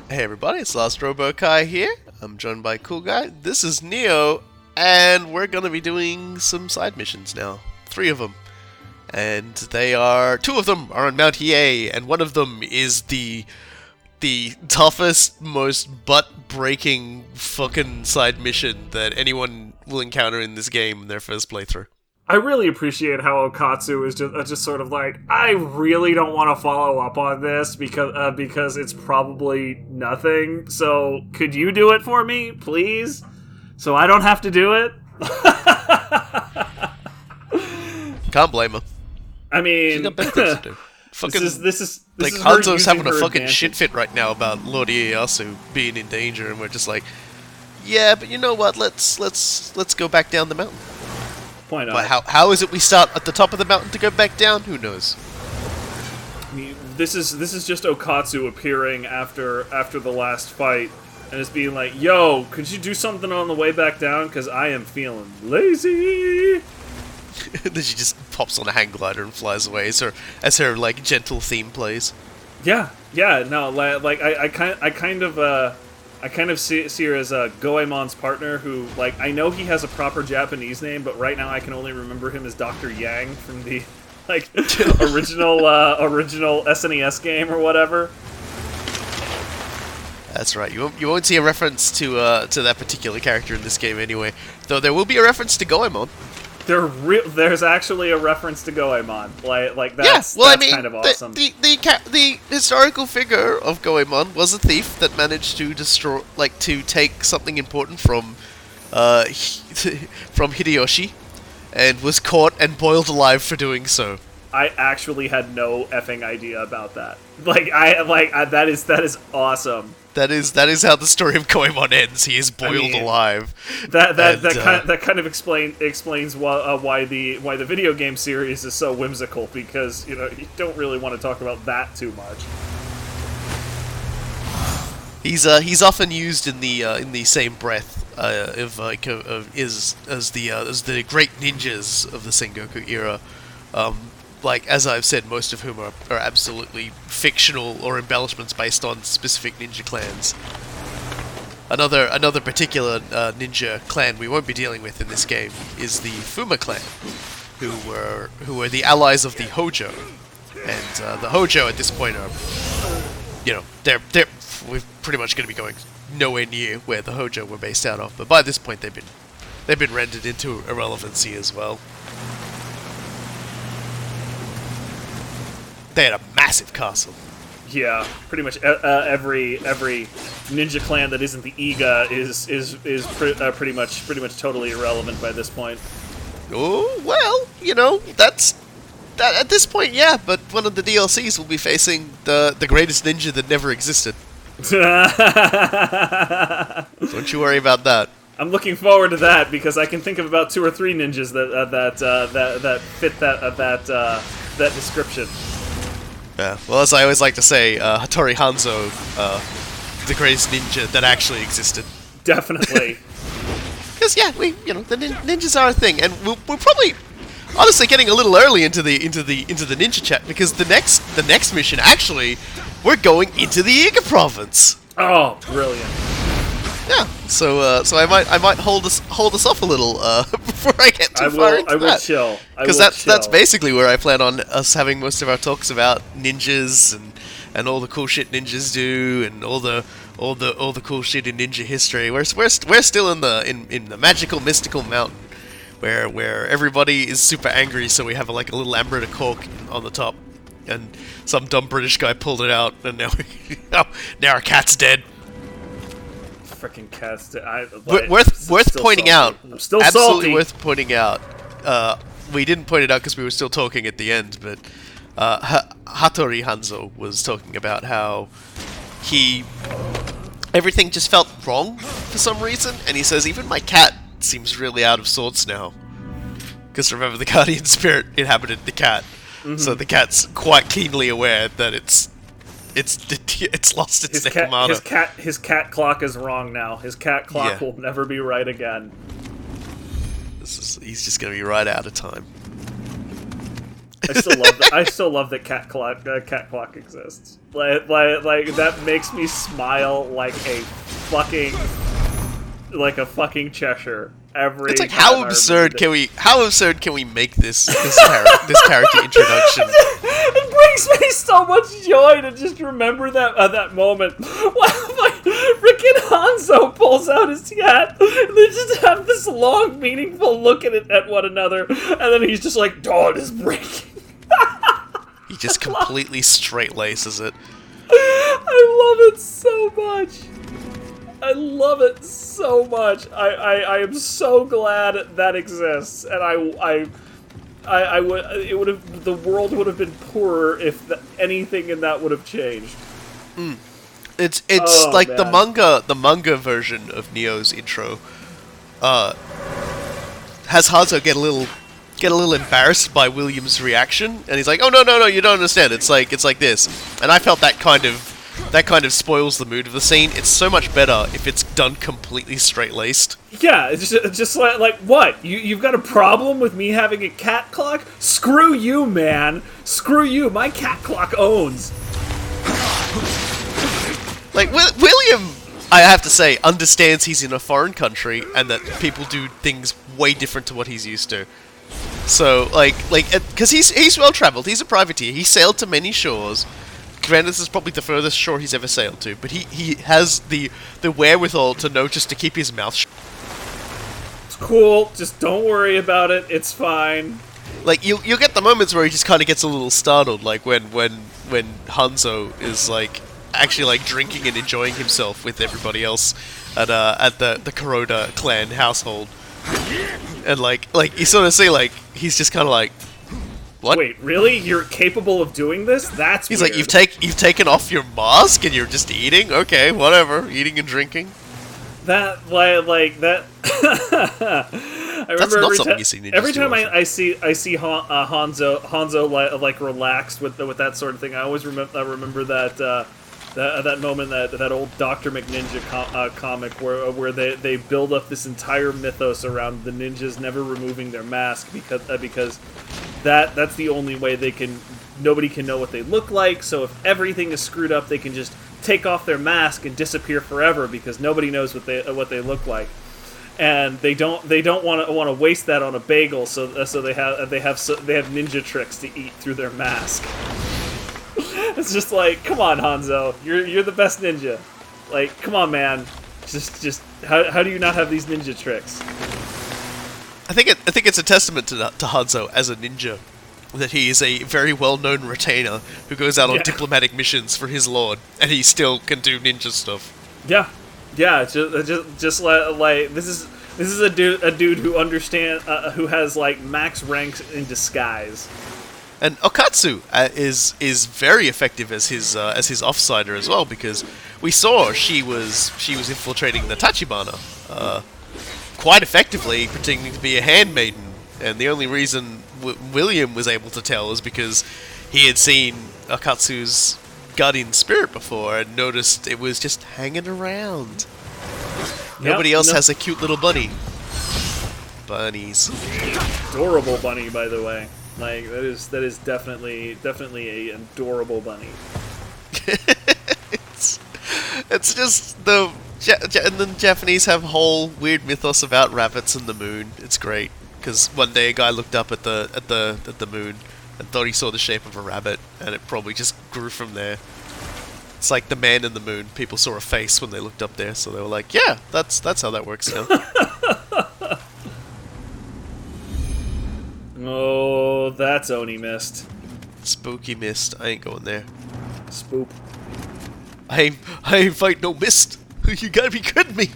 Hey everybody, it's Last Robo Kai here. I'm joined by Cool Guy. This is Nioh, and we're gonna be doing some side missions now. 3 of them. And they are... 2 of them are on Mount Hiei, and one of them is the toughest, most butt-breaking fucking side mission that anyone will encounter in this game in their first playthrough. I really appreciate how Okatsu is just sort of like, I really don't want to follow up on this because it's probably nothing. So could you do it for me, please? So I don't have to do it. Can't blame her. I mean, She's got better things to do. Fucking, this is like her Hanzo's using having a her fucking advantage. shit fit right now about Lord Ieyasu being in danger, and we're just like, yeah, but you know what? Let's go back down the mountain. Point But out. how is it we start at the top of the mountain to go back down? Who knows? I mean, this is just Okatsu appearing after the last fight, and it's being like, "Yo, could you do something on the way back down? Because I am feeling lazy." Then she just pops on a hang glider and flies away as her like gentle theme plays. Yeah, no, like I kind of see her as Goemon's partner, who, like, I know he has a proper Japanese name, but right now I can only remember him as Dr. Yang from the like original SNES game or whatever. That's right. You won't see a reference to that particular character in this game anyway. Though there will be a reference to Goemon. There's actually a reference to Goemon. Like that's yeah, well, that's I mean, kind of awesome. the historical figure of Goemon was a thief that managed to to take something important from from Hideyoshi, and was caught and boiled alive for doing so. I actually had no effing idea about that. That is awesome. That is how the story of Goemon ends. He is boiled alive. That kind of explains why the video game series is so whimsical, because you don't really want to talk about that too much. He's often used in the same breath as the great ninjas of the Sengoku era. Like, as I've said, most of whom are absolutely fictional or embellishments based on specific ninja clans. Another particular ninja clan we won't be dealing with in this game is the Fuma clan, who were the allies of the Hojo, and the Hojo at this point are, we're pretty much going to be going nowhere near where the Hojo were based out of, but by this point they've been rendered into irrelevancy as well. They had a massive castle. Yeah, pretty much every ninja clan that isn't the Iga is pretty much totally irrelevant by this point. Oh well, that's that at this point, yeah. But one of the DLCs will be facing the greatest ninja that never existed. Don't you worry about that. I'm looking forward to that, because I can think of about 2 or 3 ninjas that fit that description. Yeah. Well, as I always like to say, Hattori Hanzo, the greatest ninja that actually existed. Definitely. Because the ninjas are a thing, and we're probably honestly getting a little early into the ninja chat, because the next mission actually we're going into the Iga province. Oh, brilliant. Yeah, so I might hold us off a little before I get too far into that. I will chill. Because that's basically where I plan on us having most of our talks about ninjas and all the cool shit ninjas do, and all the cool shit in ninja history. We're still in the magical mystical mountain where everybody is super angry, so we have a little amber cork on the top, and some dumb British guy pulled it out, and now our cat's dead. Freaking cats. Worth pointing out. I'm still absolutely salty. Worth pointing out. We didn't point it out because we were still talking at the end, but Hattori Hanzo was talking about how everything just felt wrong for some reason, and he says even my cat seems really out of sorts now. Because remember, the guardian spirit inhabited the cat, so the cat's quite keenly aware that it's lost its Nekomata. His cat clock is wrong now. His cat clock will never be right again. He's just gonna be right out of time. I still love that. I still love that cat clock exists. Like that makes me smile like a fucking Cheshire. It's like how absurd can we make this character introduction? It brings me so much joy to just remember that moment. Frickin' Hanzo pulls out his cat, and they just have this long, meaningful look at one another, and then he's just like, "Dawn is breaking." He just completely straight laces it. I love it so much. I love it so much. I am so glad that exists, and the world would have been poorer if anything in that would have changed. It's man. the manga version of Nioh's intro has Hanzo get a little embarrassed by William's reaction, and he's like, "Oh no, you don't understand. It's like this." And I felt that kind of spoils the mood of the scene. It's so much better if it's done completely straight-laced. Yeah, it's just like what? You've got a problem with me having a cat clock? Screw you, man. Screw you. My cat clock owns. Like, William, I have to say, understands he's in a foreign country and that people do things way different to what he's used to. So, because he's well-traveled, he's a privateer, he sailed to many shores. Granted, this is probably the furthest shore he's ever sailed to, but he has the wherewithal to know just to keep his mouth shut. It's cool, just don't worry about it, it's fine. Like, you'll get the moments where he just kind of gets a little startled, like when Hanzo is, like, actually, like, drinking and enjoying himself with everybody else at the Kuroda clan household. And, like, you sort of see, like, he's just kind of like, what? Wait, really? You're capable of doing this? That's He's weird. like, you've taken off your mask and you're just eating? Okay, whatever. Eating and drinking. That, like that... I remember That's not something you see ninjas every time do I see Hanzo like relaxed with that sort of thing. I always remember that moment, that old Dr. McNinja comic where they build up this entire mythos around the ninjas never removing their mask because that's the only way nobody can know what they look like. So if everything is screwed up, they can just take off their mask and disappear forever because nobody knows what they look like. And they don't want to waste that on a bagel, so they have ninja tricks to eat through their mask. It's just like, come on, Hanzo, you're the best ninja. Like, come on, man. Just how do you not have these ninja tricks? I think it's a testament to Hanzo as a ninja that he is a very well-known retainer who goes out on diplomatic missions for his lord, and he still can do ninja stuff. Yeah, just like this is a dude who who has like max ranks in disguise. And Okatsu is very effective as his offsider as well, because we saw she was infiltrating the Tachibana quite effectively, pretending to be a handmaiden, and the only reason William was able to tell is because he had seen Okatsu's guardian spirit before and noticed it was just hanging around. Nobody else has a cute little bunny. Bunnies. Adorable bunny, by the way. Like, that is definitely a adorable bunny. it's just and the Japanese have whole weird mythos about rabbits and the moon. It's great because one day a guy looked up at the moon and thought he saw the shape of a rabbit, and it probably just grew from there. It's like the man in the moon. People saw a face when they looked up there, so they were like, "Yeah, that's how that works now." Oh, that's Oni Mist. Spooky mist. I ain't going there. Spoop. I ain't fight no mist. You gotta be kidding me.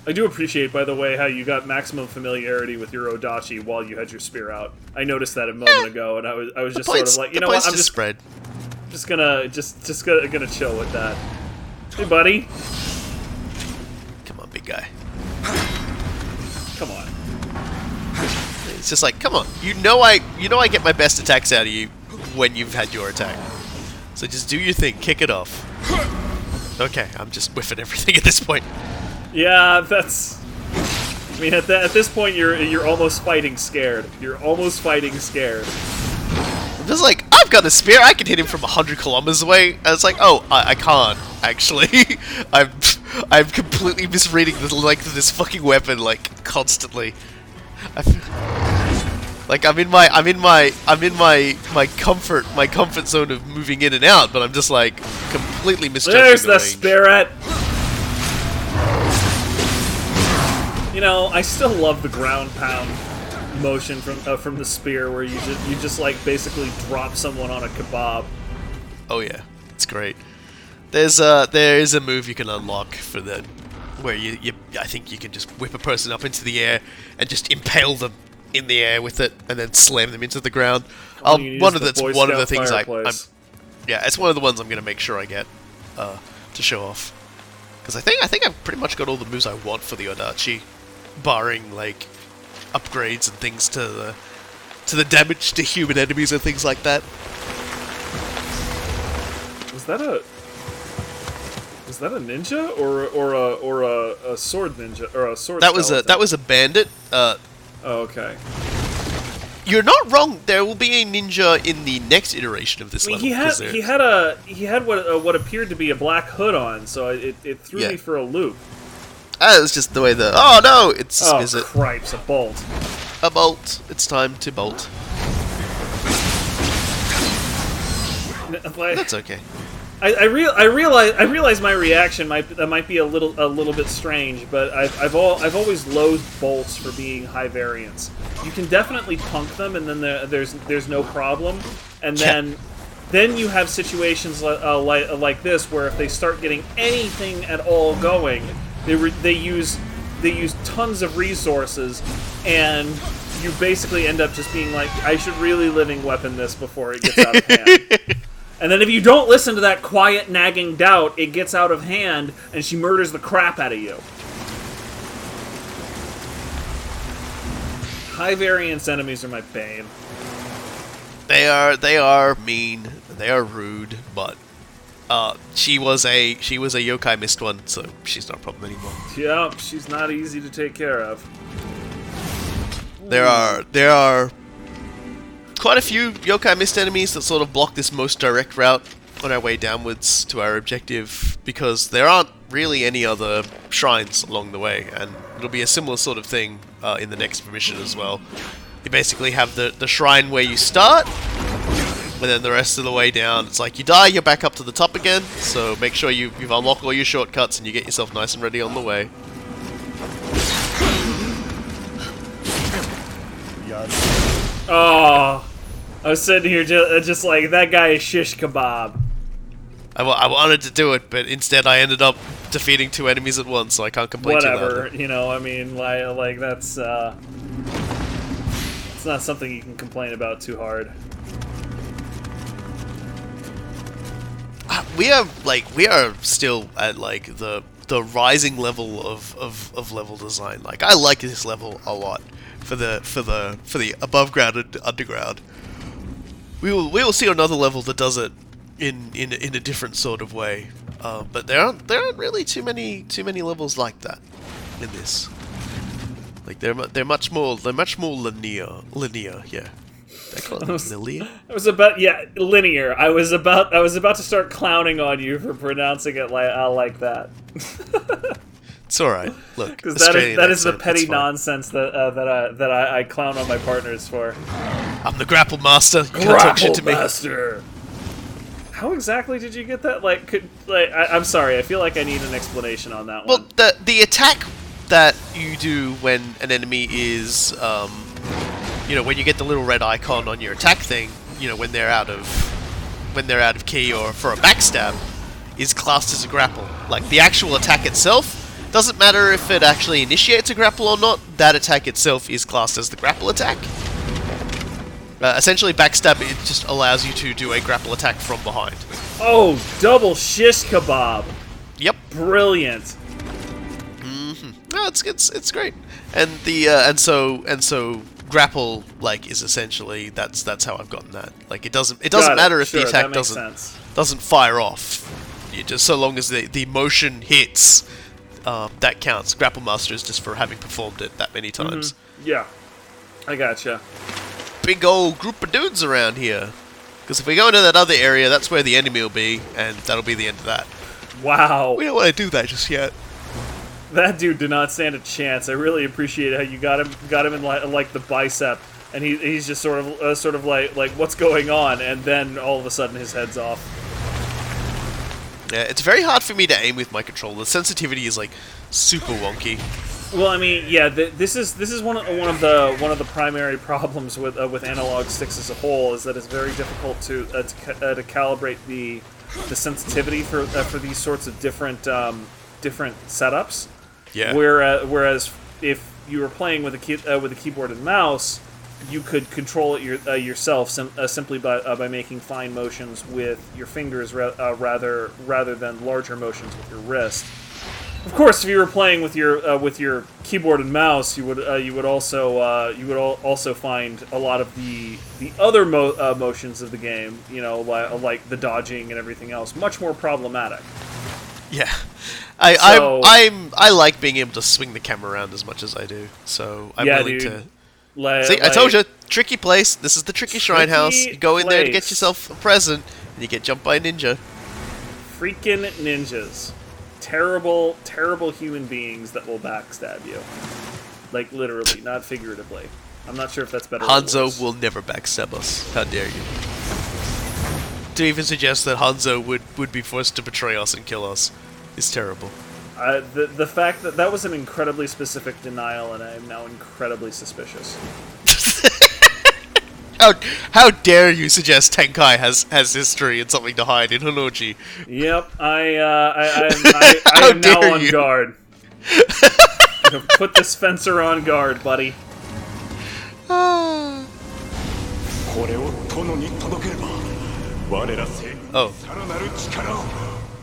I do appreciate, by the way, how you got maximum familiarity with your Odachi while you had your spear out. I noticed that a moment ago, and I was just sort of like, you know what? I'm just spread. Just gonna chill with that. Hey, buddy. Come on, big guy. Come on. It's just like, come on. You know I get my best attacks out of you when you've had your attack. So just do your thing. Kick it off. Okay, I'm just whiffing everything at this point. Yeah, that's... I mean, at this point, you're almost fighting scared. You're almost fighting scared. I'm just like, I've got a spear. I can hit him from 100 kilometers away. And it's like, oh, I can't actually. I'm completely misreading the length of this fucking weapon like constantly. Like I'm in my comfort zone of moving in and out, but I'm just like completely misjudging. There's the range. spirit. You know, I still love the ground pound motion from the spear, where you just like basically drop someone on a kebab. Oh yeah, it's great. There is a move you can unlock for that, where I think you can just whip a person up into the air and just impale them in the air with it, and then slam them into the ground. One of the things it's one of the ones I'm gonna make sure I get to show off, because I think I've pretty much got all the moves I want for the Odachi, barring like upgrades and things to the damage to human enemies and things like that. Was that a ninja or a sword ninja or a sword? That was a bandit. Oh, okay. You're not wrong. There will be a ninja in the next iteration of this level. He had what appeared to be a black hood on, so it threw me for a loop. It was just the way the... Oh, no! It's... Oh, cripes, a bolt. A bolt. It's time to bolt. That's okay. I realize my reaction might be a little bit strange, but I've always loathed bolts for being high variance. You can definitely punk them, and then there's no problem, and then you have situations like this where if they start getting anything at all going, they use tons of resources, and you basically end up just being like, I should really living weapon this before it gets out of hand. And then if you don't listen to that quiet, nagging doubt, it gets out of hand, and she murders the crap out of you. High variance enemies are my bane. They are mean. They are rude, but she was a yokai missed one, so she's not a problem anymore. Yep, she's not easy to take care of. There are quite a few yokai missed enemies that sort of block this most direct route on our way downwards to our objective, because there aren't really any other shrines along the way, and it'll be a similar sort of thing in the next mission as well. You basically have the shrine where you start, and then the rest of the way down, it's like you die, you're back up to the top again, so make sure you've unlocked all your shortcuts and you get yourself nice and ready on the way. Oh, I was sitting here just like, that guy is shish kebab. I wanted to do it, but instead I ended up defeating 2 enemies at once, so I can't complain too loudly. Whatever, you know, I mean, like that's, it's not something you can complain about too hard. We are still at like the rising level of level design. Like, I like this level a lot for the above ground and underground. We will see another level that does it in a different sort of way. But there aren't really too many levels like that in this. Like they're much more linear, yeah. Linear? Linear. I was about to start clowning on you for pronouncing it like that. It's all right. Look, because that is the petty nonsense that I clown on my partners for. I'm the grapple master. You can't talk shit to me. Master. How exactly did you get that? I'm sorry. I feel like I need an explanation on that one. Well, the attack that you do when an enemy is, when you get the little red icon on your attack thing, when they're out of key or for a backstab, is classed as a grapple. Like, the actual attack itself doesn't matter if it actually initiates a grapple or not. That attack itself is classed as the grapple attack. Essentially, backstab, it just allows you to do a grapple attack from behind. Oh, double shish kebab. Yep. Brilliant. Mm-hmm. No, it's great. And so grapple is essentially that's how I've gotten that. Like, it doesn't matter if the attack doesn't fire off. You just, so long as the motion hits, that counts. Grapple master is just for having performed it that many times. Mm-hmm. Yeah, I gotcha. Big old group of dudes around here. Because if we go into that other area, that's where the enemy will be, and that'll be the end of that. Wow. We don't want to do that just yet. That dude did not stand a chance. I really appreciate how you got him in like the bicep, and he's just sort of like what's going on, and then all of a sudden his head's off. Yeah, it's very hard for me to aim with my controller. The sensitivity is like super wonky. Well, I mean, yeah, this is one of the primary problems with analog sticks as a whole, is that it's very difficult to calibrate the sensitivity for these sorts of different setups. Yeah. Whereas if you were playing with a keyboard and mouse, you could control it yourself simply by making fine motions with your fingers rather than larger motions with your wrist. Of course, if you were playing with your keyboard and mouse, you would also find a lot of the other motions of the game, you know, like the dodging and everything else, much more problematic. Yeah, I like being able to swing the camera around as much as I do, so I'm willing to. See, I told you, tricky place. This is the tricky shrine house. You go in there to get yourself a present, and you get jumped by a ninja. Freaking ninjas. Terrible, terrible human beings that will backstab you. Like, literally, not figuratively. I'm not sure if that's better or worse. Hanzo will never backstab us. How dare you. To even suggest that Hanzo would be forced to betray us and kill us is terrible. The fact that was an incredibly specific denial, and I am now incredibly suspicious. How dare you suggest Tenkai has history and something to hide in Honoji? Yep, I am now on guard. Put this fencer on guard, buddy. Oh.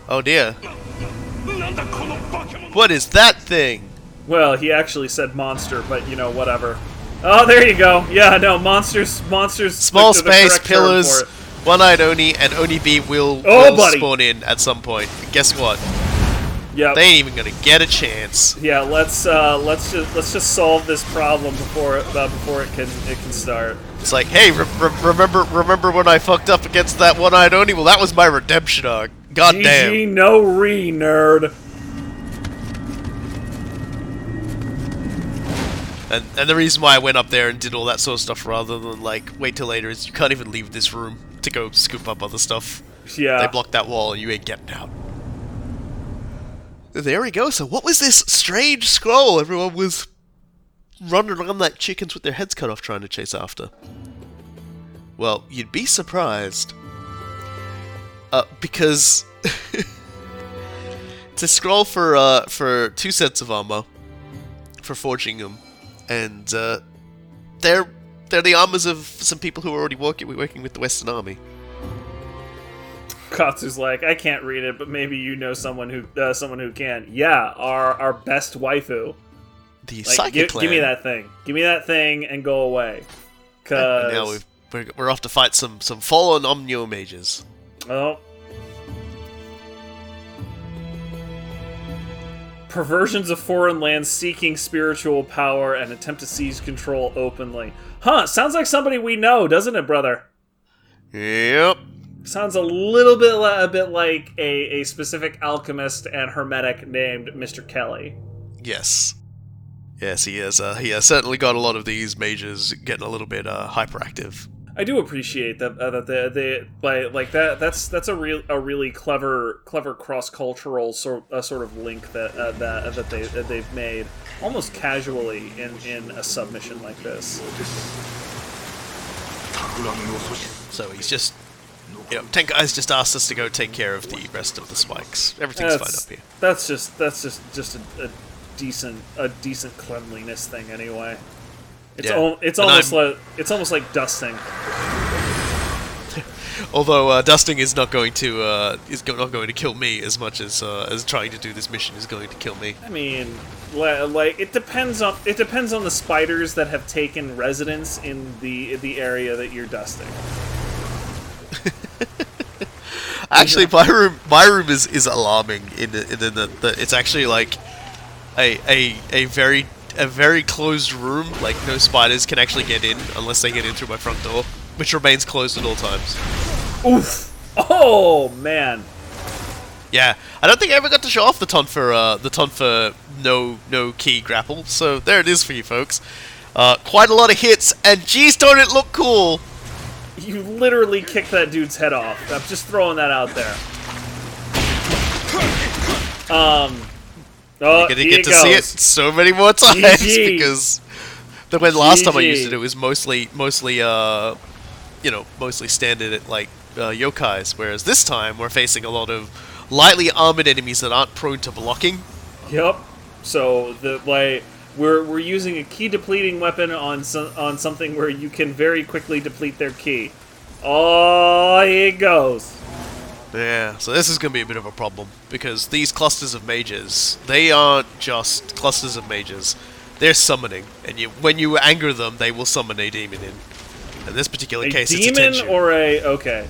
Oh dear. What is that thing? Well, he actually said monster, but you know, whatever. Oh, there you go. Yeah, no, monsters. Small space, pillars, one-eyed Oni, and Oni B will spawn in at some point. Guess what? Yeah. They ain't even gonna get a chance. Yeah, let's just solve this problem before it can start. It's like, hey, remember when I fucked up against that one-eyed Oni? Well, that was my redemption arc. God damn. GG, no re, nerd. And the reason why I went up there and did all that sort of stuff rather than, like, wait till later is you can't even leave this room to go scoop up other stuff. Yeah. They blocked that wall and you ain't getting out. There we go. So what was this strange scroll everyone was running around like chickens with their heads cut off trying to chase after? Well, you'd be surprised. Because it's a scroll for 2 sets of armor for forging them. And they're the armors of some people who are already working with the Western Army. Katsu's like, I can't read it, but maybe you know someone who can. Yeah, our best waifu. The Psychic Clan. Give me that thing. Give me that thing and go away. And now we're off to fight some fallen Onmyo mages. Oh. Perversions of foreign lands seeking spiritual power and attempt to seize control openly. Huh, sounds like somebody we know, doesn't it, brother? Yep. Sounds a little bit a bit like a specific alchemist and hermetic named Mr. Kelly. Yes. Yes, he is. He has certainly got a lot of these mages getting a little bit hyperactive. I do appreciate that that's a really clever cross-cultural sort of link that they've made almost casually in a submission like this. So he's just, Tenkai's just asked us to go take care of the rest of the spikes. Everything's fine up here. That's just a decent cleanliness thing anyway. It's almost like dusting. Although dusting is not going to kill me as much as trying to do this mission is going to kill me. I mean, like it depends on the spiders that have taken residence in the area that you're dusting. Actually, my room is alarming in the it's actually like a very closed room. Like no spiders can actually get in unless they get in through my front door, which remains closed at all times. Oof! Oh man! Yeah, I don't think I ever got to show off the Tonfa no key grapple, so there it is for you folks. Quite a lot of hits, and geez, don't it look cool! You literally kicked that dude's head off. I'm just throwing that out there. You're gonna get to see it so many more times GG. because when last time I GG. used it, it was mostly standard at like yokais, whereas this time we're facing a lot of lightly armored enemies that aren't prone to blocking. Yep. So we're using a key depleting weapon on something where you can very quickly deplete their key. Oh, here it goes. Yeah, so this is going to be a bit of a problem, because these clusters of mages, they aren't just clusters of mages, they're summoning, and when you anger them, they will summon a demon in. In this particular case, it's a demon Tenchu. or a... Okay.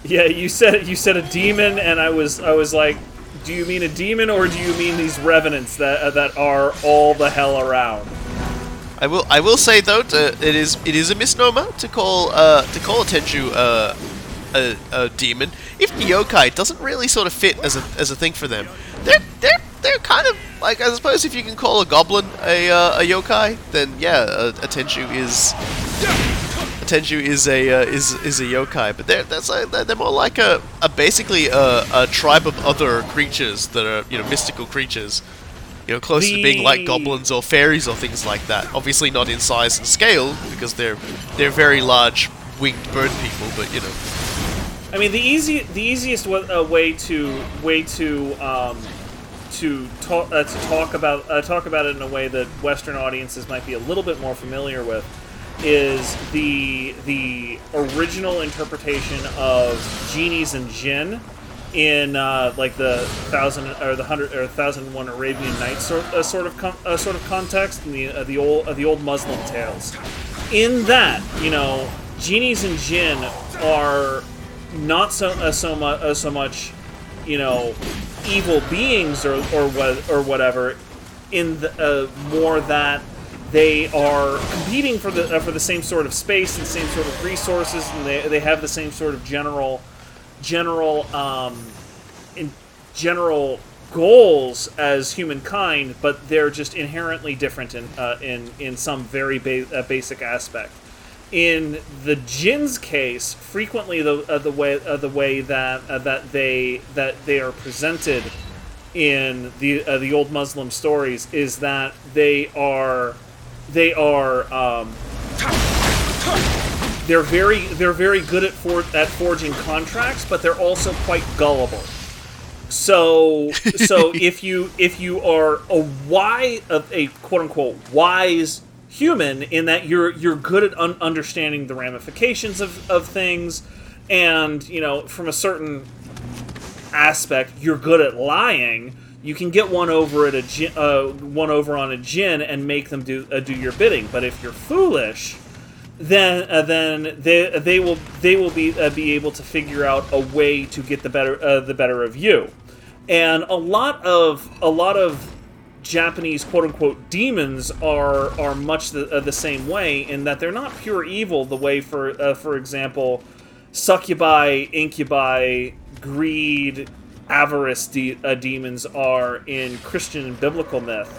Yeah, you said a demon, and I was like, do you mean a demon, or do you mean these revenants that are all the hell around? I will say, though, it is a misnomer to call a Tenchu a demon. If the yokai doesn't really sort of fit as a thing for them, they're kind of like, I suppose if you can call a goblin a yokai, then yeah, a Tenchu is a yokai. But they're more like a basically a tribe of other creatures that are mystical creatures. Close to being like goblins or fairies or things like that. Obviously not in size and scale, because they're very large winged bird people, but I mean, the easiest way to talk about it in a way that Western audiences might be a little bit more familiar with is the original interpretation of genies and jinn in like the 1001 Arabian Nights sort of context in the old Muslim tales. In that, genies and jinn are not so much, evil beings or whatever. In the more that they are competing for the same sort of space and same sort of resources, and they have the same sort of general goals as humankind, but they're just inherently different in some very basic aspect. In the jinn's case, frequently the way that they are presented in the old Muslim stories is that they're very good at forging contracts, but they're also quite gullible. So if you are a quote unquote wise human, in that you're good at understanding the ramifications of things, and from a certain aspect you're good at lying, you can get one over on a jinn and make them do your bidding. But if you're foolish, then they will be able to figure out a way to get the better of you. And a lot of Japanese quote unquote demons are much the same way, in that they're not pure evil the way for example succubi, incubi, greed, avarice demons are in Christian and biblical myth,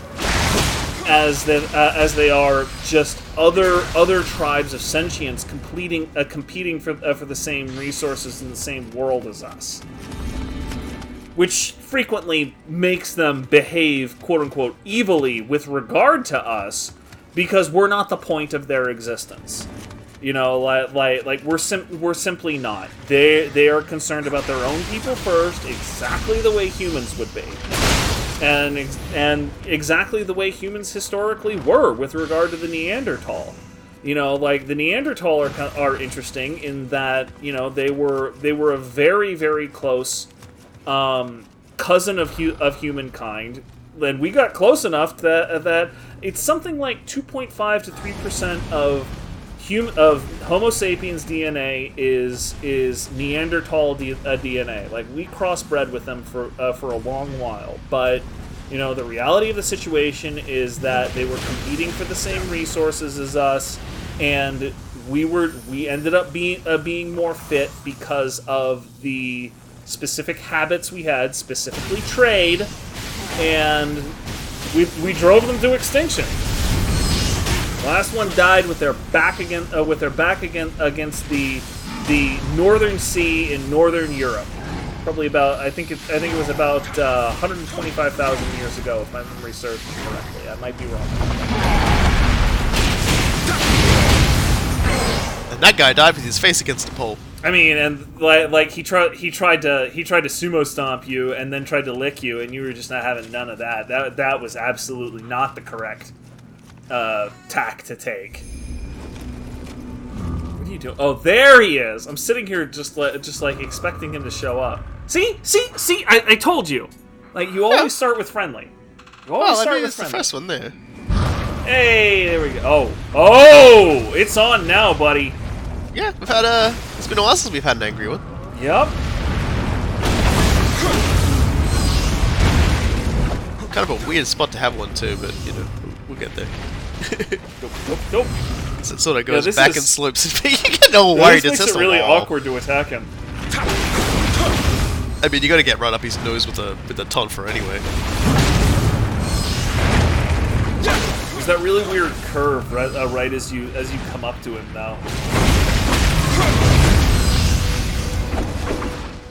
as they are just other tribes of sentients competing for the same resources in the same world as us, which frequently makes them behave quote-unquote evilly with regard to us, because we're not the point of their existence. Like we're simply not. They are concerned about their own people first, exactly the way humans would be, and exactly the way humans historically were with regard to the Neanderthal. Like the Neanderthal are interesting in that they were a very, very close cousin of humankind, and we got close enough that it's something like 2.5 to 3% of Homo sapiens DNA is Neanderthal DNA. Like, we crossbred with them for a long while, but the reality of the situation is that they were competing for the same resources as us, and we ended up being more fit because of the specific habits we had, specifically trade, and we drove them to extinction. The last one died with their back against against the northern sea in northern Europe. Probably about I think it was about 125,000 years ago, if my memory serves me correctly. I might be wrong. And that guy died with his face against the pole. I mean, and like he tried to sumo stomp you and then tried to lick you, and you were just not having none of that. That was absolutely not the correct tack to take. What are you doing? Oh, there he is. I'm sitting here just like expecting him to show up. See, I told you. Like, you always start with friendly. You always start with friendly. The first one there. Hey, there we go. Oh, it's on now, buddy. Yeah, we've had it's been a while since we've had an angry one. Yep. Kind of a weird spot to have one too, but you know, we'll get there. Nope. So it sort of goes back and slopes. You get all worried. This makes it really awkward to attack him. I mean, you got to get right up his nose with a tonfa anyway. There's that really weird curve right as you come up to him now.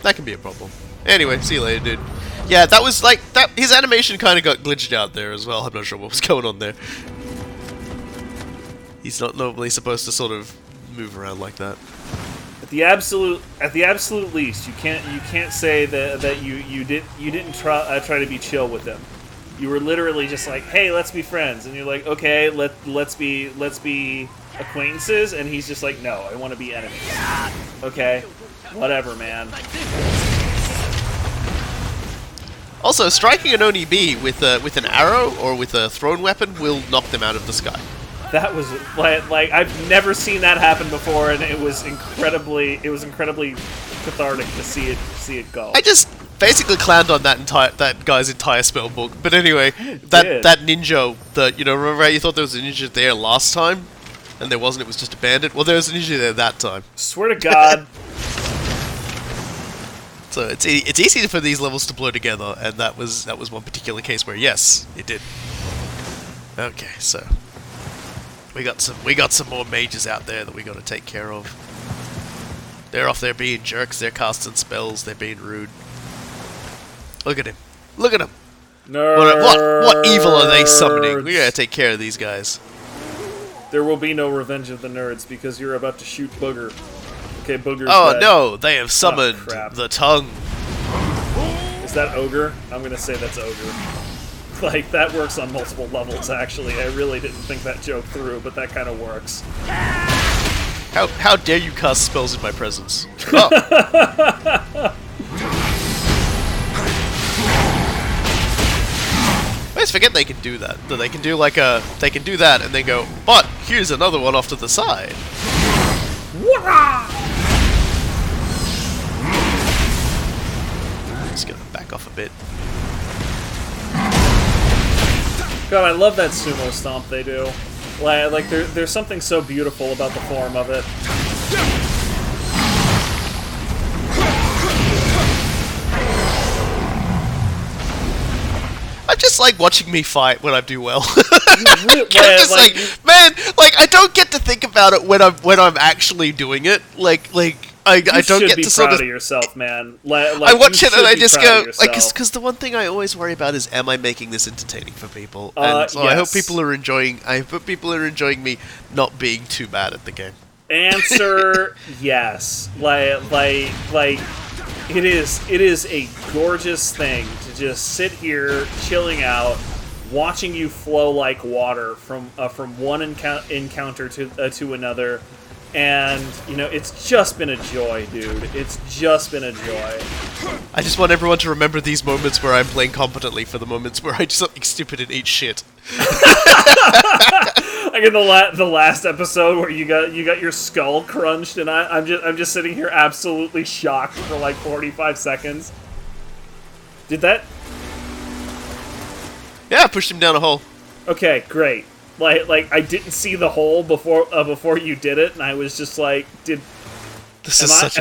That can be a problem. Anyway, see you later, dude. Yeah, that was like that. His animation kind of got glitched out there as well. I'm not sure what was going on there. He's not normally supposed to sort of move around like that. At the absolute least, you can't say that you didn't try to be chill with him. You were literally just like, hey, let's be friends, and you're like, okay, let's be acquaintances, and he's just like, no, I want to be enemies. Okay, whatever, man. Also, striking an Oni B with an arrow or with a thrown weapon will knock them out of the sky. That was like I've never seen that happen before, and it was incredibly cathartic to see it go. I just basically clowned on that guy's entire spell book. But anyway, that ninja, remember how you thought there was a ninja there last time, and there wasn't. It was just a bandit. Well, there was a ninja there that time. Swear to God. So it's easy for these levels to blur together, and that was one particular case where yes, it did. Okay, so we got some more mages out there that we got to take care of. They're off there being jerks. They're casting spells. They're being rude. Look at him. Look at him. What evil are they summoning? We gotta take care of these guys. There will be no revenge of the nerds because you're about to shoot Booger. Okay, Booger's Oh dead. no, they have summoned the tongue. Is that Ogre? I'm gonna say that's Ogre. Like, that works on multiple levels, actually. I really didn't think that joke through, but that kind of works. How dare you cast spells in my presence? Oh. I always forget they can do that. That they can do they can do that and then go, but here's another one off to the side. Just gonna back off a bit. God, I love that sumo stomp they do. Like there's something so beautiful about the form of it. I just like watching me fight when I do well. Man, I don't get to think about it when I'm actually doing it. I don't get to sort of yourself, man. I watch it and I just go, because the one thing I always worry about is, am I making this entertaining for people? And so yes. I hope people are enjoying me not being too bad at the game. Answer yes. It is a gorgeous thing to just sit here chilling out, watching you flow like water from one encounter to another. And, it's just been a joy, dude. It's just been a joy. I just want everyone to remember these moments where I'm playing competently for the moments where I do something stupid and eat shit. Like in the last episode where you got your skull crunched, and I'm just sitting here absolutely shocked for like 45 seconds. Did that? Yeah, I pushed him down a hole. Okay, great. Like I didn't see the hole before you did it, and I was just like, am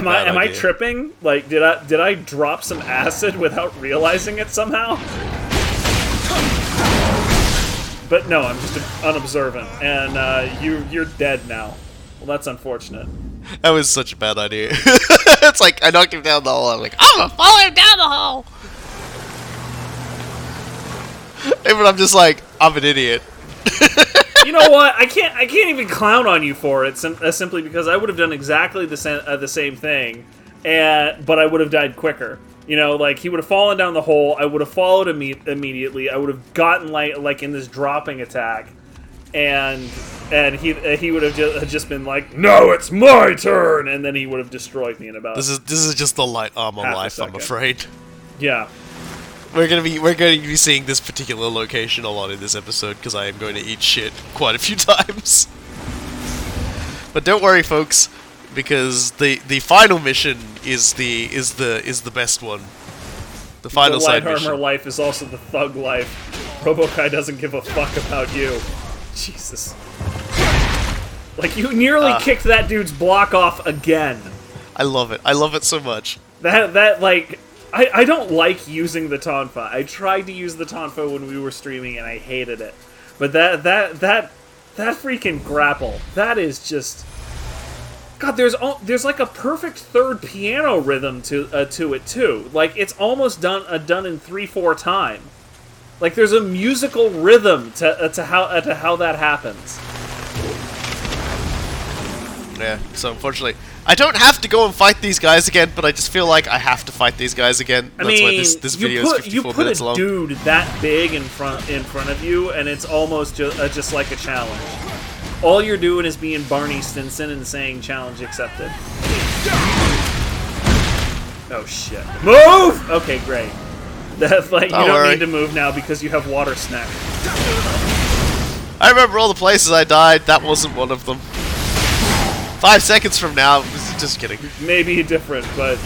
I tripping? Like, did I drop some acid without realizing it somehow? But no, I'm just unobservant, and you're dead now. Well, that's unfortunate. That was such a bad idea. It's like, I knocked him down the hole, I'm like, I'm gonna follow him down the hole! But I'm just like, I'm an idiot. You know what? I can't even clown on you for it, simply because I would have done exactly the same thing, but I would have died quicker. You know, like, he would have fallen down the hole, I would have followed immediately, I would have gotten, like in this dropping attack, and he would have just been like, no, it's my turn, and then he would have destroyed me in about. This is just the light armor life, I'm afraid. Yeah. We're going to be seeing this particular location a lot in this episode, because I am going to eat shit quite a few times. But don't worry, folks, because the final mission is the best one. The final side mission. The light armor life is also the thug life. Robokai doesn't give a fuck about you. Jesus. Like, you nearly kicked that dude's block off again. I love it. I love it so much. That like... I don't like using the Tonfa. I tried to use the Tonfa when we were streaming, and I hated it. But that freaking grapple, that is just... God, there's like a perfect third piano rhythm to it, too. Like, it's almost done in 3/4 time. Like, there's a musical rhythm to how that happens. Yeah, so unfortunately... I don't have to go and fight these guys again, but I just feel like I have to fight these guys again. That's why this video is 54 minutes long. You put a dude that big in front of you, and it's almost just like a challenge. All you're doing is being Barney Stinson and saying challenge accepted. Oh shit. Move! Okay, great. That's like, you don't need to move now because you have water snack. I remember all the places I died. That wasn't one of them. 5 seconds from now, just kidding. Maybe different, but...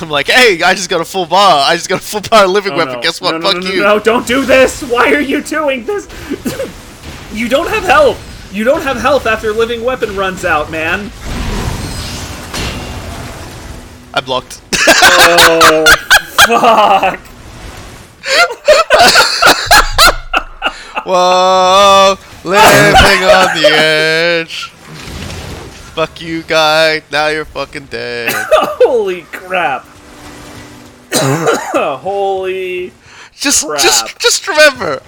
I'm like, hey, I just got a full bar. I just got a full bar living weapon. No. Guess what? No, Fuck you. No, don't do this! Why are you doing this? You don't have health! You don't have health after living weapon runs out, man. I blocked. Oh, fuck. Whoa, living on the edge. Fuck you, guy. Now you're fucking dead. Holy crap. Holy crap. Just remember,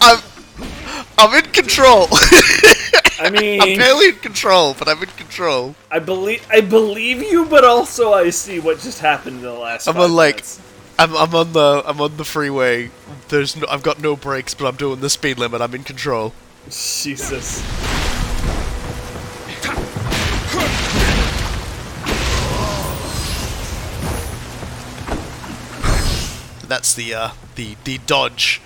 I'm in control. I mean, I'm barely in control, but I'm in control. I believe you, but also I see what just happened in the last 5 minutes. I'm on the freeway. I've got no brakes, but I'm doing the speed limit. I'm in control. Jesus. That's the dodge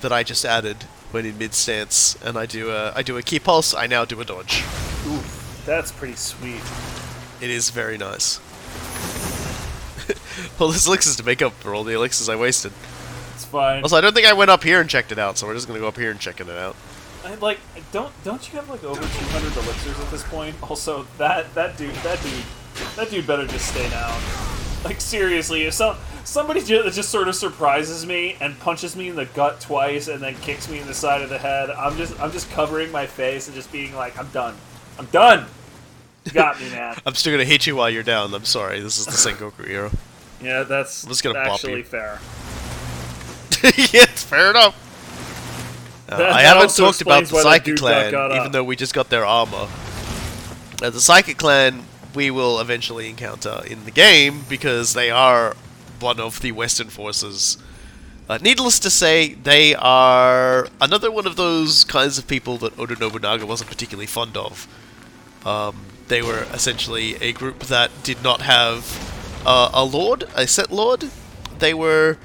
that I just added when in mid stance, and I do a key pulse. I now do a dodge. Ooh, that's pretty sweet. It is very nice. Well, this elixirs to make up for all the elixirs I wasted. It's fine. Also, I don't think I went up here and checked it out, so we're just gonna go up here and check it out. Don't you have like over 200 elixirs at this point? Also, that dude better just stay down. Like, seriously, if somebody just sort of surprises me and punches me in the gut twice and then kicks me in the side of the head, I'm just covering my face and just being like, I'm done. I'm done. You got me, man. I'm still gonna hit you while you're down. I'm sorry. This is the Sengoku era. Yeah, that's actually fair. Yeah, it's fair enough. I haven't talked about the Psychic Clan, even though we just got their armor. The Psychic Clan we will eventually encounter in the game, because they are one of the Western forces. Needless to say, they are another one of those kinds of people that Oda Nobunaga wasn't particularly fond of. They were essentially a group that did not have a set lord. They were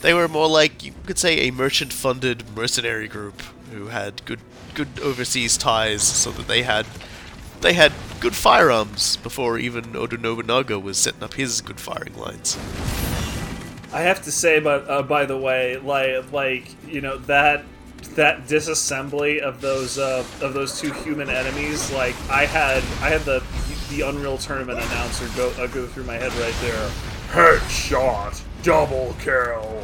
more like, you could say, a merchant-funded mercenary group who had good overseas ties, so that they had good firearms before even Oda Nobunaga was setting up his good firing lines. I have to say, but by the way, like you know that disassembly of those two human enemies, like I had the Unreal Tournament announcer go through my head right there. Headshot, double kill.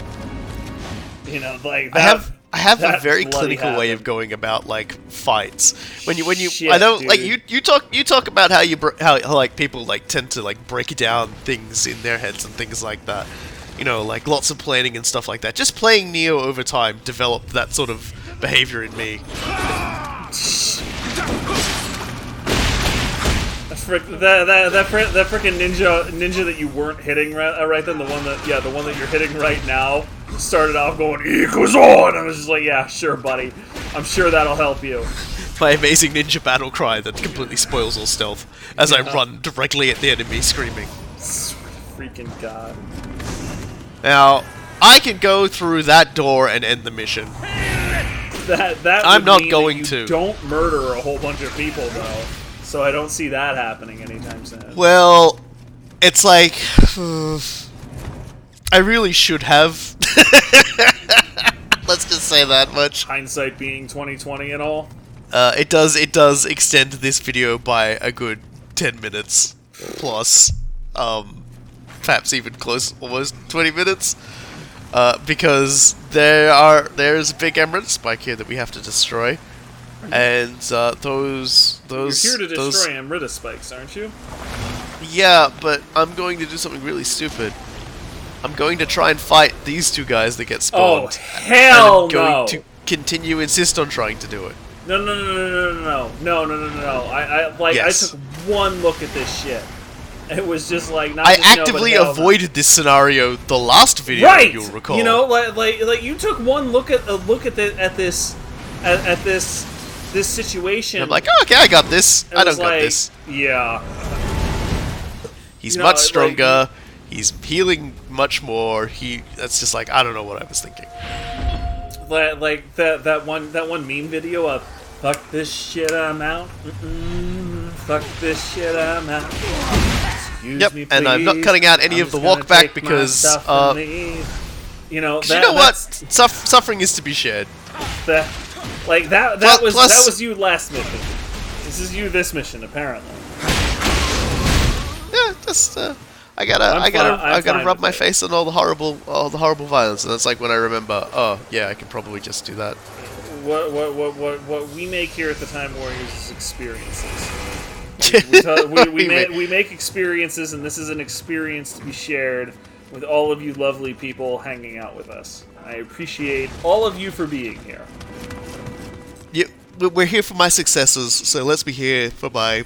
You know, like that. I have a very bloody clinical way happened. of going about like fights. When you Shit, I don't dude. like you talk about how how like people like tend to like break down things in their heads and things like that. You know, like lots of planning and stuff like that. Just playing Nioh over time developed that sort of behavior in me. That freaking ninja that you weren't hitting right then, the one that you're hitting right now, started off going Ikuzo, and I was just like, yeah, sure, buddy, I'm sure that'll help you. My amazing ninja battle cry that completely spoils all stealth as I run directly at the enemy screaming. Freaking god. Now, I can go through that door and end the mission. That I'm would not mean going that you to. don't murder a whole bunch of people though, so I don't see that happening anytime soon. Well, it's like I really should have. Let's just say that much. Hindsight being 20/20 and all. It does extend this video by a good 10 minutes plus. Perhaps even close, almost 20 minutes. Because there's a big emerald spike here that we have to destroy, and those You're here to destroy Amrita spikes, aren't you? Yeah, but I'm going to do something really stupid. I'm going to try and fight these two guys that get Oh spawned. hell and I'm going no! to continue insist on trying to do it. No! Yes. I took one look at this shit. It was just like not. I just no, but actively hell no. avoided this scenario the last video, Right. you'll recall. You know, like you took one look at this situation. I'm like, oh, okay, I got this. and I was don't got like, this. Yeah. He's You know, much like, stronger. He's healing much more. That's just like, I don't know what I was thinking. Like that one meme video of fuck this shit I'm out. Fuck this shit I'm out. Excuse Yep, me, please. and I'm not cutting out any I'm of the just gonna walk back take my because, stuff and leave. You know, you know what? Suffering is to be shared. That Plus- was you last mission. This is you this mission apparently. Yeah, just I I'm gotta fine rub with my it. face on all the horrible violence, and that's like when I remember. Oh, yeah, I can probably just do that. What we make here at the Time Warriors is experiences. We make experiences, and this is an experience to be shared with all of you lovely people hanging out with us. I appreciate all of you for being here. We're here for my successes, so let's be here for my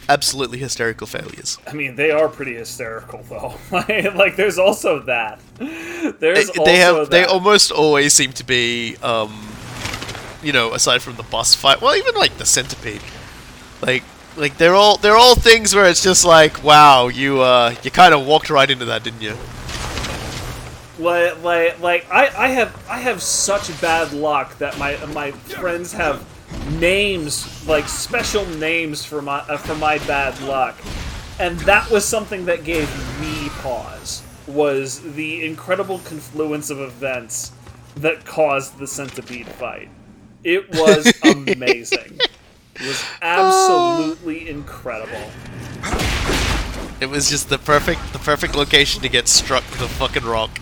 absolutely hysterical failures. I mean, they are pretty hysterical, though. Like, there's also that. They almost always seem to be, you know, aside from the boss fight, well, even like the centipede, like they're all things where it's just like, wow, you kind of walked right into that, didn't you? I have such bad luck that my friends have names, like special names for my bad luck, and that was something that gave me pause. Was the incredible confluence of events that caused the centipede fight. It was amazing. It was absolutely incredible. It was just the perfect location to get struck with a fucking rock.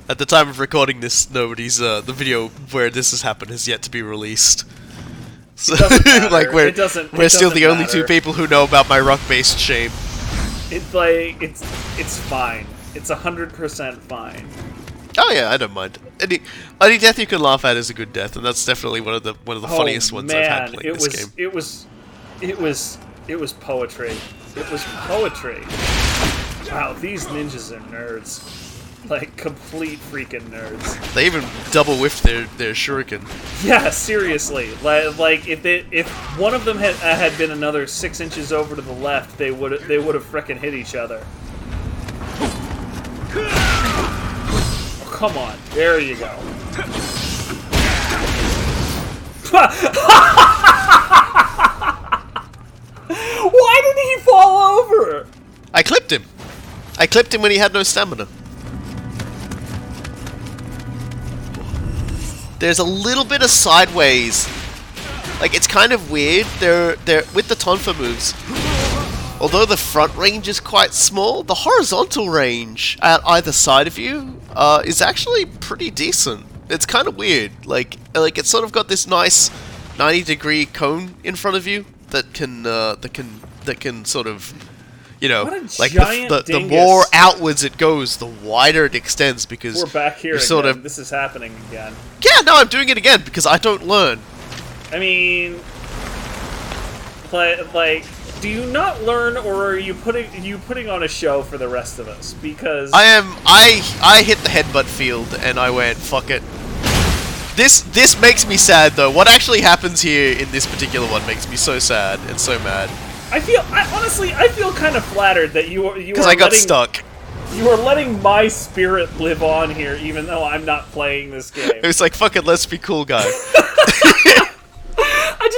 At the time of recording this, nobody's the video where this has happened has yet to be released. So, like we're still the only two people who know about my rock-based shame. It's like it's fine. It's 100% fine. Oh yeah, I don't mind. Any death you can laugh at is a good death, and that's definitely one of the funniest ones I've had playing this game. It was poetry. It was poetry. Wow, these ninjas are nerds. Like, complete freaking nerds. They even double whiffed their shuriken. Yeah, seriously. Like if one of them had been another 6 inches over to the left, they would have frickin' hit each other. Oh, come on, there you go. Why did he fall over? I clipped him. I clipped him when he had no stamina. There's a little bit of sideways. Like, it's kind of weird. They're with the tonfa moves. Although the front range is quite small, the horizontal range at either side of you is actually pretty decent. It's kind of weird. Like it's sort of got this nice 90-degree cone in front of you that can sort of, you know, like the more outwards it goes, the wider it extends, because we're back here again. Sort of, this is happening again. Yeah, no, I'm doing it again because I don't learn. I mean, like, do you not learn, or are you putting on a show for the rest of us? Because I hit the headbutt field and I went, fuck it. This makes me sad though. What actually happens here in this particular one makes me so sad and so mad. Honestly, I feel kind of flattered that you because I got stuck. You are letting my spirit live on here, even though I'm not playing this game. It was like, fuck it, let's be cool, guy.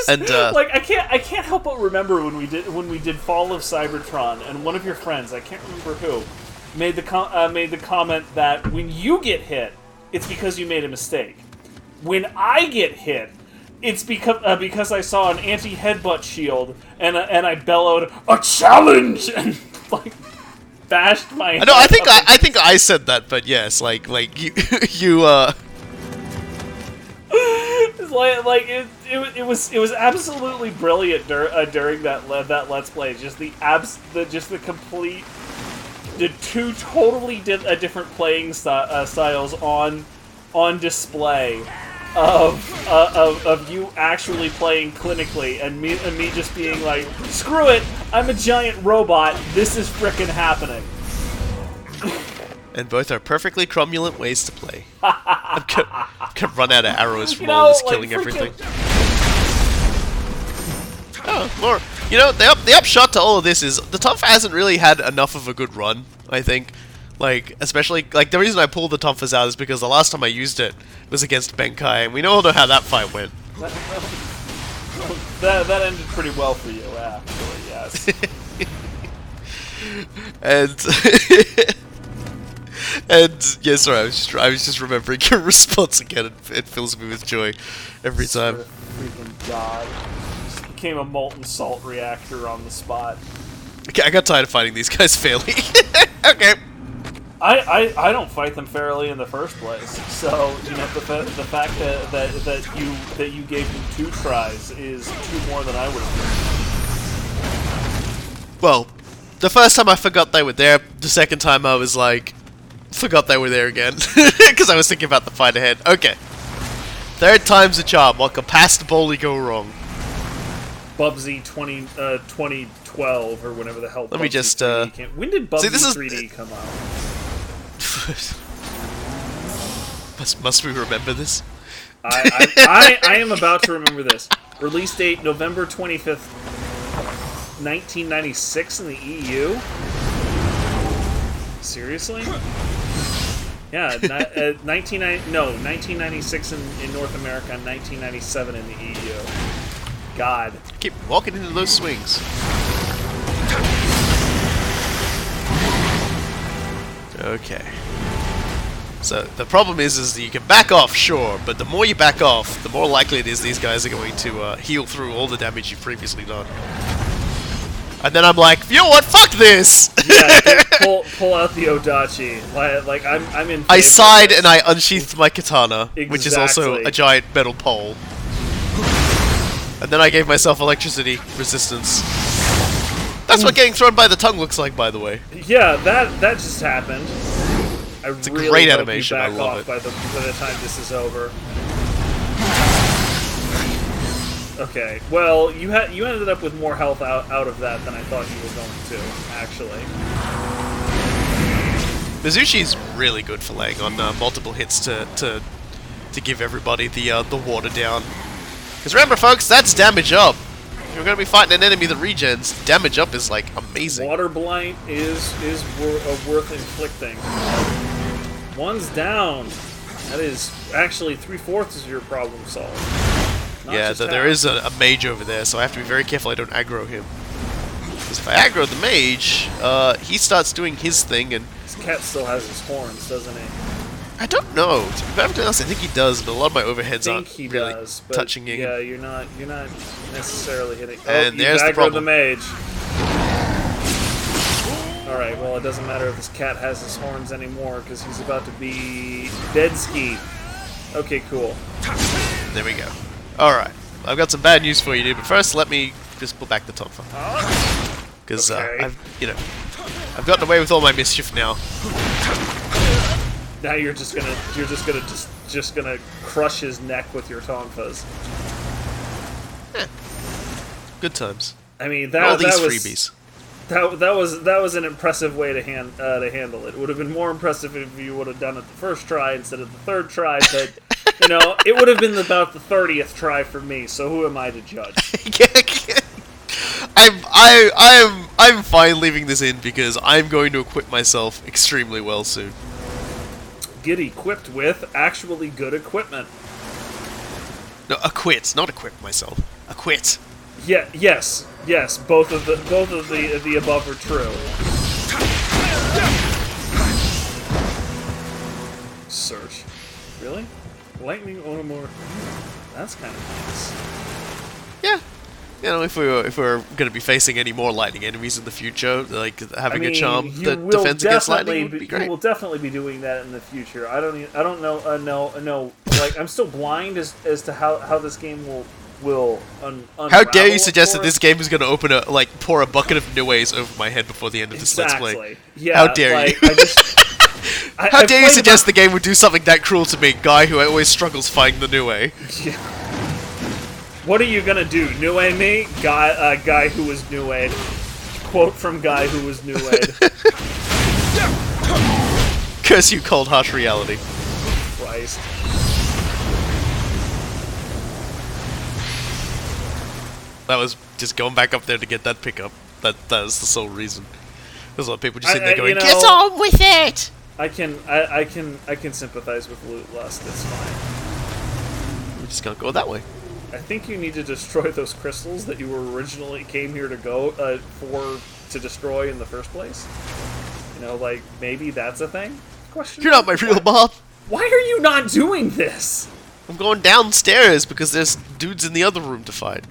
I can't help but remember when we did Fall of Cybertron, and one of your friends, I can't remember who, made the comment that when you get hit, it's because you made a mistake. When I get hit, it's because I saw an anti-headbutt shield and I bellowed a challenge and like bashed my head. No, I think I said that, but yes, like you it was absolutely brilliant during that Let's Play. Just the complete, the two totally different playing styles on display of you actually playing clinically and me just being like, screw it, I'm a giant robot, this is frickin' happening. And both are perfectly cromulent ways to play. I'm gonna run out of arrows from all this killing everything. Oh, more. You know, the upshot to all of this is the Tonfa hasn't really had enough of a good run, I think. Like, especially, like, the reason I pulled the Tonfas out is because the last time I used it was against Benkai, and we all know how that fight went. That ended pretty well for you, actually, yes. And yeah, sorry, I was just remembering your response again. It fills me with joy every time. Freaking god! Just became a molten salt reactor on the spot. Okay, I got tired of fighting these guys fairly. Okay. I don't fight them fairly in the first place. So you know the fact that you gave them 2 tries is 2 more than I would have done. Well, the first time I forgot they were there. The second time I was like, forgot they were there again because I was thinking about the fight ahead. Okay. 3rd time's a charm. What could possibly go wrong? Bubsy 2012 or whatever the hell. Let me just. When did Bubsy 3D come out? Must we remember this? I am about to remember this. Release date November 25th, 1996 in the EU. Seriously? Yeah, 1996 in North America, 1997 in the EU. God. Keep walking into those swings. Okay. So the problem is that you can back off, sure, but the more you back off, the more likely it is these guys are going to heal through all the damage you've previously done. And then I'm like, you know what? Fuck this! Yeah, pull out the Odachi. Like I'm in. I sighed and I unsheathed my katana, which is also a giant metal pole. And then I gave myself electricity resistance. That's what getting thrown by the tongue looks like, by the way. Yeah, that just happened. It's a great animation. I love it. By the time this is over. Okay, well, you ended up with more health out of that than I thought you were going to, actually. Mizushi's really good for laying on multiple hits to give everybody the water down. Because remember, folks, that's damage up. If you're going to be fighting an enemy that regens, damage up is, like, amazing. Water blight is worth inflicting. 1's down. That is actually 3/4 of your problem solved. Yeah, there is a mage over there, so I have to be very careful I don't aggro him. Because if I aggro the mage, he starts doing his thing, and This cat still has his horns, doesn't he? I don't know. To be perfectly honest, I think he does, but a lot of my overheads I aren't think he really does, but touching him. yeah, you're not necessarily hitting. And oh, there's you the aggroed problem. the mage. Alright, well, it doesn't matter if this cat has his horns anymore, because he's about to be dead ski. Okay, cool. There we go. Alright. I've got some bad news for you, dude, but first let me just pull back the top phone. Because, Okay. I've gotten away with all my mischief now. Now you're just gonna crush his neck with your tonfas. Good times. I mean, All these was freebies. that was an impressive way to handle it. It would have been more impressive if you would have done it the first try instead of the third try, but you know, it would have been about the 30th try for me. So who am I to judge? I'm fine leaving this in because I'm going to equip myself extremely well soon. Get equipped with actually good equipment. No, acquit, not equip myself. Acquit. Yeah, yes. Both of the above are true. Search. Really? Lightning Onmyo. That's kind of nice. Yeah. You know, if we were going to be facing any more lightning enemies in the future, like having a charm that defends against lightning would be great. You will definitely be doing that in the future. I don't know. Like, I'm still blind as to how this game will unravel. How dare you suggest that this game is going to pour a bucket of Niohs over my head before the end of this Let's Play? Yeah. How dare you? How dare you suggest the game would do something that cruel to me, guy who always struggles fighting the Nioh? Yeah. What are you gonna do? Nioh me? Guy who was Nioh'd. Quote from guy who was Nioh'd. Curse you, cold, harsh reality. Christ. That was just going back up there to get that pickup. That was the sole reason. There's a lot of people just sitting there going, "Get on with it!" I can sympathize with loot lust. It's fine. We just can't go that way. I think you need to destroy those crystals that you were originally came here to to destroy in the first place. You know, like maybe that's a thing. You're not my real mom. Why are you not doing this? I'm going downstairs because there's dudes in the other room to fight.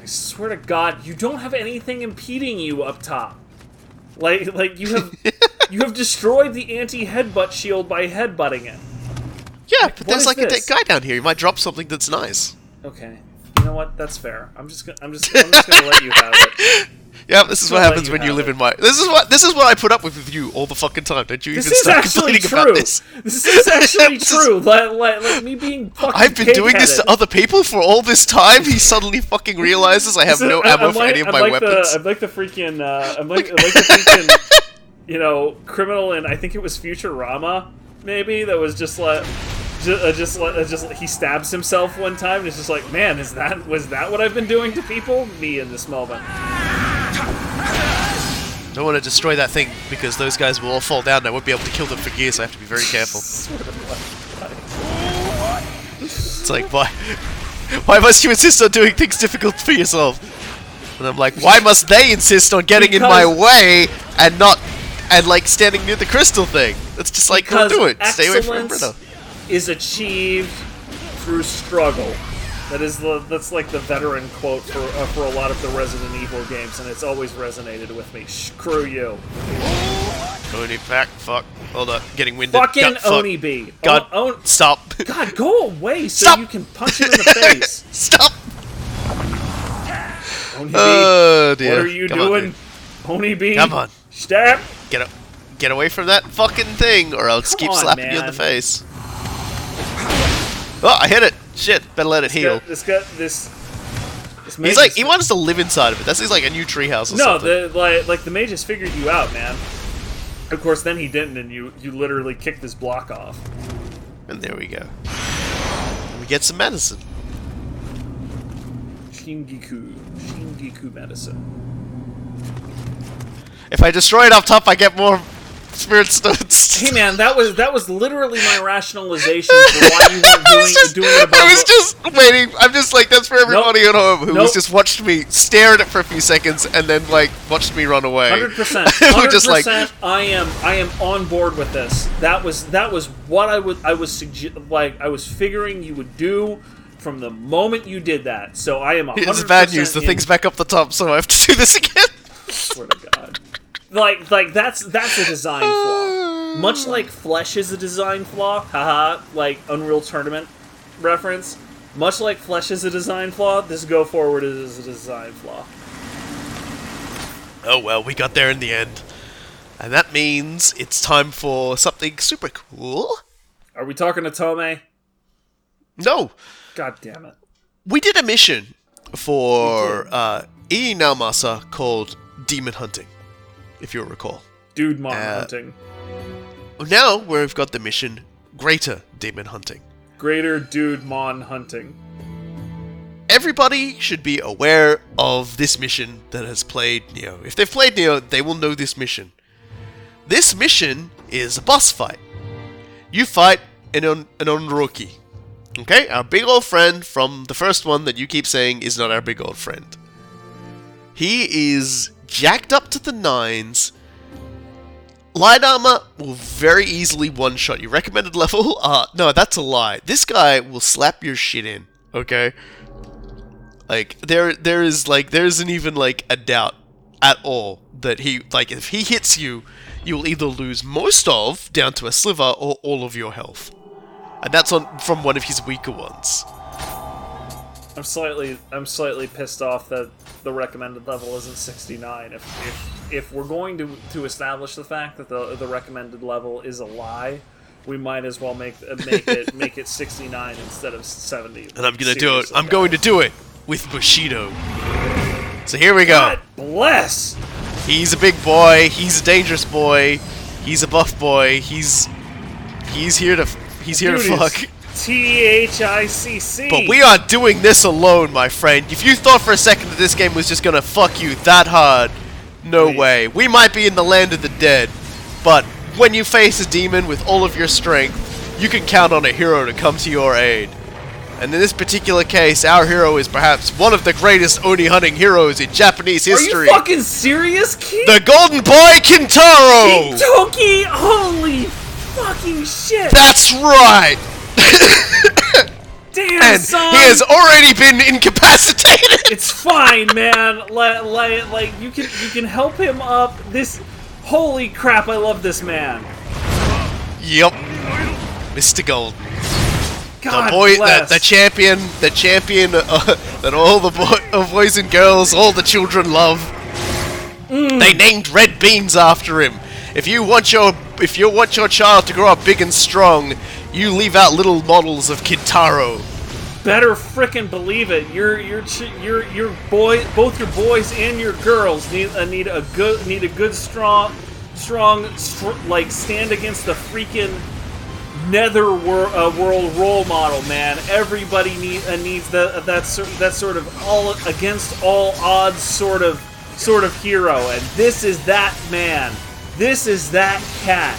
I swear to God, you don't have anything impeding you up top. Like you have you have destroyed the anti-headbutt shield by headbutting it. Yeah, but there's like this? a guy down here. He might drop something that's nice. Okay, you know what? That's fair. I'm just gonna let you have it. Yeah, this is what happens when you live in my. This is what I put up with you all the fucking time. Don't you even start complaining about this? This is actually true. Like me being fucking. I've been doing this to other people for all this time. He suddenly fucking realizes I have no ammo for any of my weapons. I'm like the freaking. I'm like the freaking. You know, criminal in I think it was Futurama, maybe that was just like. Just he stabs himself one time and it's just like, man, was that what I've been doing to people? Me in this moment. Don't want to destroy that thing because those guys will all fall down and I won't be able to kill them for gear, so I have to be very careful. It's like, why must you insist on doing things difficult for yourself? And I'm like, why must they insist on getting in my way and like standing near the crystal thing? It's just like, don't do it. Stay away from Britta. Is achieved through struggle. That's like the veteran quote for a lot of the Resident Evil games, and it's always resonated with me. Screw you. Oni pack. Fuck. Hold up. Getting winded. Fucking Oni B. God. Stop. God, go away so Stop. you can punch him in the face. Stop. Oni B. Oh dear. What are you doing? Oni B. Come on. Stop. Get away from that fucking thing, or I'll just keep slapping you in the face. Oh, I hit it! Shit, better let it heal. This He's like, he wants to live inside of it. That's like a new treehouse or something. No, like the mage has figured you out, man. Of course, then he didn't, and you literally kicked this block off. And there we go. And we get some medicine. Shingiku medicine. If I destroy it up top, I get more spirit stones. Hey man, that was literally my rationalization for why you weren't doing it above. I was just waiting. I'm just like, that's for everybody at home who was just watched me stare at it for a few seconds and then like watched me run away. 100%. 100%. I am on board with this. That was what I was figuring you would do from the moment you did that. So I am 100%. It's bad news. The thing's back up the top, so I have to do this again. I swear to God. Like that's a design flaw. Much like Flesh is a design flaw, haha, like Unreal Tournament reference. Much like Flesh is a design flaw, this Go Forward is a design flaw. Oh well, we got there in the end. And that means it's time for something super cool. Are we talking to Tomei? No. God damn it. We did a mission for Ii Naomasa called Demon Hunting, if you'll recall. Dude Mon Hunting. Now we've got the mission Greater Demon Hunting. Greater Dude Mon Hunting. Everybody should be aware of this mission that has played Nioh. If they've played Nioh, they will know this mission. This mission is a boss fight. You fight an Onroki. Okay? Our big old friend from the first one that you keep saying is not our big old friend. He is jacked up to the nines. Light armor will very easily one-shot you. Recommended level? No, that's a lie. This guy will slap your shit in. Okay? Like, there isn't even, like, a doubt at all that he, like, if he hits you, you'll either lose most of, down to a sliver, or all of your health. And that's from one of his weaker ones. I'm slightly pissed off that the recommended level isn't 69. If we're going to establish the fact that the recommended level is a lie, we might as well make it 69 instead of 70. And I'm gonna do it. I'm going to do it with Bushido. So here we go. God bless. He's a big boy. He's a dangerous boy. He's a buff boy. He's here to fuck. THICC. But we are doing this alone, my friend. If you thought for a second that this game was just gonna fuck you that hard, no way. We might be in the land of the dead, but when you face a demon with all of your strength, you can count on a hero to come to your aid. And in this particular case, our hero is perhaps one of the greatest Oni hunting heroes in Japanese history. Are you fucking serious, Keith? The Golden Boy Kintaro! Kintoki! Holy fucking shit! That's right! Damn, and son! He has already been incapacitated! It's fine, man. Like you can help him up. This... Holy crap, I love this man. Yep. Mr. Golden. God the boy, bless. the champion that all the boys and girls, all the children love. They named red beans after him. If you want your child to grow up big and strong, you leave out little models of Kintaro. Better frickin' believe it. Your boy, both your boys and your girls need a good strong like stand against the freaking nether world role model, man. Everybody needs that sort of all against all odds sort of hero, and this is that man. This is that cat.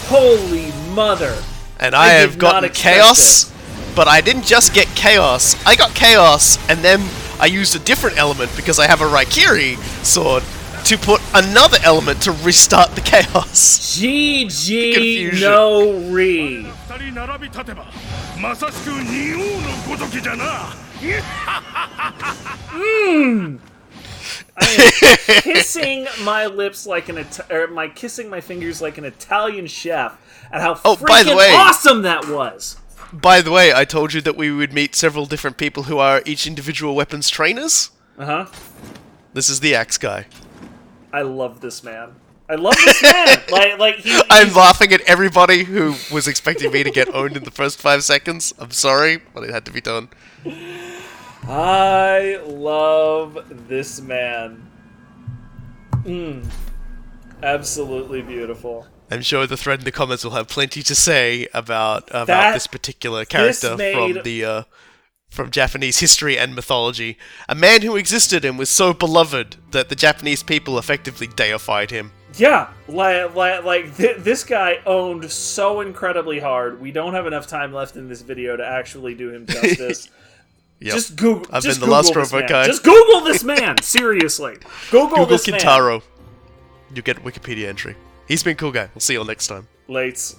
Holy mother! And I have gotten chaos, but I didn't just get chaos. I got chaos, and then I used a different element because I have a Raikiri sword to put another element to restart the chaos. GG no re. I am kissing my lips like kissing my fingers like an Italian chef at how freaking awesome that was. By the way, I told you that we would meet several different people who are each individual weapons trainers. Uh-huh. This is the axe guy. I love this man. I love this man. I'm laughing at everybody who was expecting me to get owned in the first 5 seconds. I'm sorry, but it had to be done. I love this man. Absolutely beautiful. I'm sure the thread in the comments will have plenty to say about this particular character from the from Japanese history and mythology. A man who existed and was so beloved that the Japanese people effectively deified him. Yeah, this guy owned so incredibly hard. We don't have enough time left in this video to actually do him justice. Yep. Just Google. I've just been the Google last this man. robot guy. Just Google this man. Seriously, Google this man. Kintaro. You get a Wikipedia entry. He's been cool guy. We'll see you all next time. Lates.